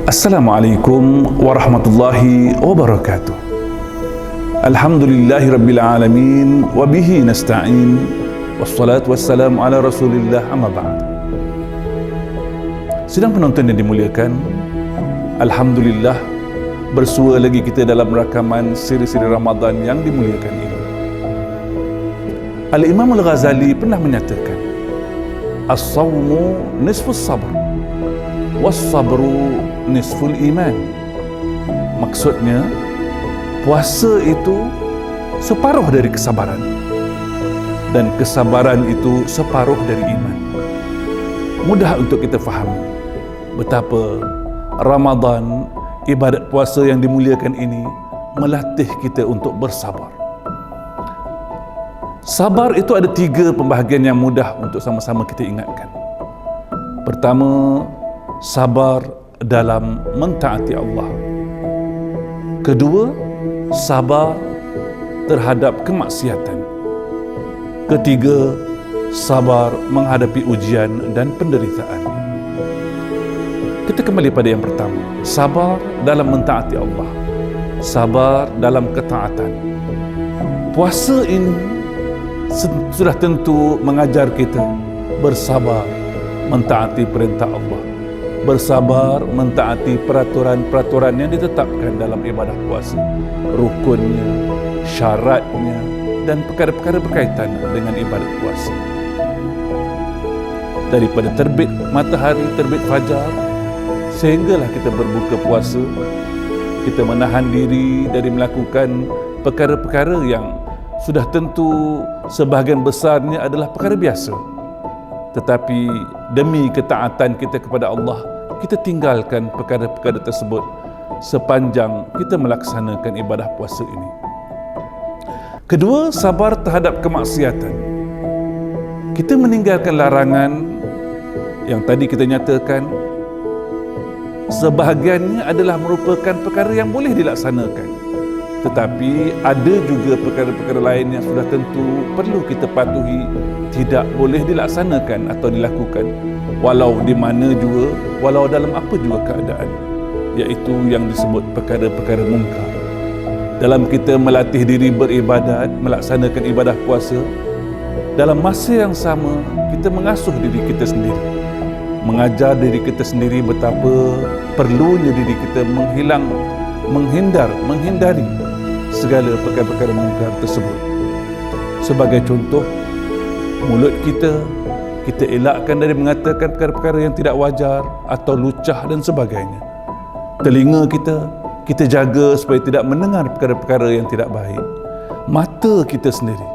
Assalamualaikum warahmatullahi wabarakatuh. Alhamdulillahi rabbil alamin wa bihi nasta'in wassalatu wassalamu ala rasulillah amma ba'd. Sidang penonton yang dimuliakan, alhamdulillah bersua lagi kita dalam rakaman siri-siri Ramadan yang dimuliakan ini. Al-Imam Al-Ghazali pernah menyatakan, as-sawmu nisfus sabr was-sabru nisful iman. Maksudnya, puasa itu separuh dari kesabaran dan kesabaran itu separuh dari iman. Mudah untuk kita fahami betapa Ramadan, ibadat puasa yang dimuliakan ini melatih kita untuk bersabar. Sabar itu ada 3 pembahagian yang mudah untuk sama-sama kita ingatkan. Pertama, sabar dalam mentaati Allah. Kedua, sabar terhadap kemaksiatan. Ketiga, sabar menghadapi ujian dan penderitaan. Kita kembali pada yang pertama, sabar dalam mentaati Allah, sabar dalam ketaatan. Puasa ini sudah tentu mengajar kita bersabar mentaati perintah Allah, bersabar mentaati peraturan-peraturan yang ditetapkan dalam ibadah puasa, rukunnya, syaratnya, dan perkara-perkara berkaitan dengan ibadat puasa. Daripada terbit matahari, terbit fajar, sehinggalah kita berbuka puasa, kita menahan diri dari melakukan perkara-perkara yang sudah tentu sebahagian besarnya adalah perkara biasa. Tetapi demi ketaatan kita kepada Allah, kita tinggalkan perkara-perkara tersebut sepanjang kita melaksanakan ibadah puasa ini. Kedua, sabar terhadap kemaksiatan. Kita meninggalkan larangan yang tadi kita nyatakan, sebahagiannya adalah merupakan perkara yang boleh dilaksanakan. Tetapi ada juga perkara-perkara lain yang sudah tentu perlu kita patuhi, tidak boleh dilaksanakan atau dilakukan walau di mana juga, walau dalam apa juga keadaan, iaitu yang disebut perkara-perkara mungkar. Dalam kita melatih diri beribadat, melaksanakan ibadah puasa, dalam masa yang sama kita mengasuh diri kita sendiri, mengajar diri kita sendiri betapa perlunya diri kita menghindari segala perkara-perkara mungkar tersebut. Sebagai contoh, mulut kita elakkan dari mengatakan perkara-perkara yang tidak wajar atau lucah dan sebagainya. Telinga kita jaga supaya tidak mendengar perkara-perkara yang tidak baik. Mata kita sendiri,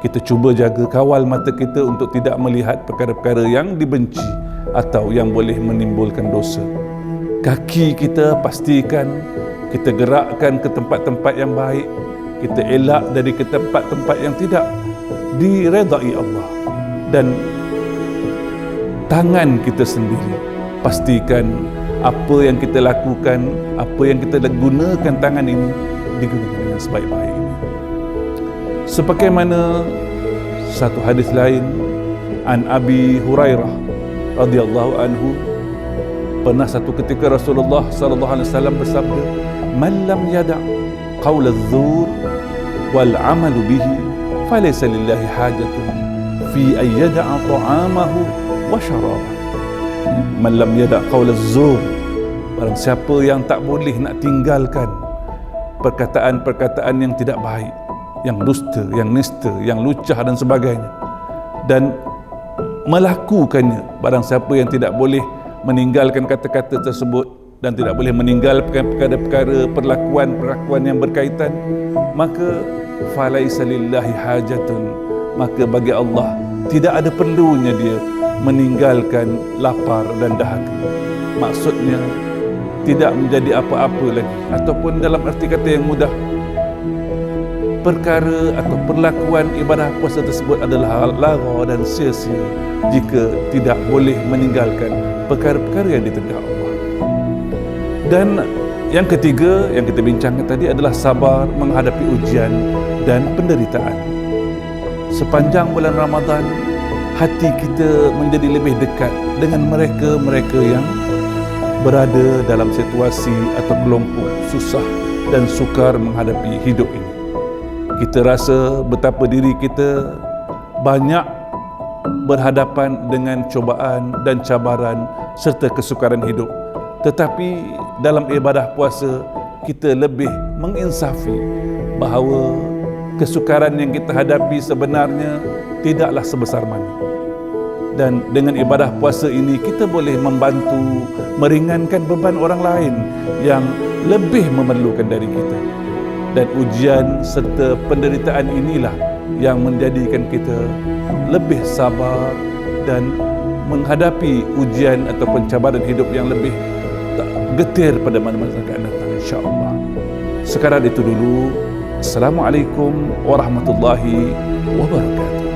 kita cuba jaga, kawal mata kita untuk tidak melihat perkara-perkara yang dibenci atau yang boleh menimbulkan dosa. Kaki kita pastikan kita gerakkan ke tempat-tempat yang baik, kita elak dari ke tempat-tempat yang tidak diredai Allah. Dan tangan kita sendiri, pastikan apa yang kita lakukan, apa yang kita gunakan tangan ini digunakan dengan sebaik-baiknya. Sebagaimana satu hadis lain, an Abi Hurairah radhiyallahu anhu, pernah satu ketika Rasulullah sallallahu alaihi wasallam bersabda, "Man lam yada' qaul adh-dhur wal 'amalu bihi, falaysa lillahi hajatun fi an yada'a ta'amahu wa syarabahu." Man lam yada' qaul adh-dhur, barang siapa yang tak boleh nak tinggalkan perkataan-perkataan yang tidak baik, yang dusta, yang nista, yang lucah dan sebagainya, dan melakukannya, barang siapa yang tidak boleh meninggalkan kata-kata tersebut dan tidak boleh meninggalkan perkara-perkara perlakuan yang berkaitan, maka falaisa lillahi hajatun, maka bagi Allah tidak ada perlunya dia meninggalkan lapar dan dahaga. Maksudnya tidak menjadi apa-apa lagi, ataupun dalam arti kata yang mudah, perkara atau perlakuan ibadah puasa tersebut adalah lara dan sia-sia jika tidak boleh meninggalkan perkara-perkara yang ditentukan Allah. Dan yang ketiga yang kita bincangkan tadi adalah sabar menghadapi ujian dan penderitaan. Sepanjang bulan Ramadan, hati kita menjadi lebih dekat dengan mereka-mereka yang berada dalam situasi atau kelompok susah dan sukar menghadapi hidup ini. Kita rasa betapa diri kita banyak berhadapan dengan cobaan dan cabaran serta kesukaran hidup. Tetapi dalam ibadah puasa, kita lebih menginsafi bahawa kesukaran yang kita hadapi sebenarnya tidaklah sebesar mana. Dan dengan ibadah puasa ini, kita boleh membantu meringankan beban orang lain yang lebih memerlukan dari kita. Dan ujian serta penderitaan inilah yang menjadikan kita lebih sabar dan menghadapi ujian atau cabaran hidup yang lebih getir pada masa-masa akan datang, insya-Allah. Sekarang itu dulu. Assalamualaikum warahmatullahi wabarakatuh.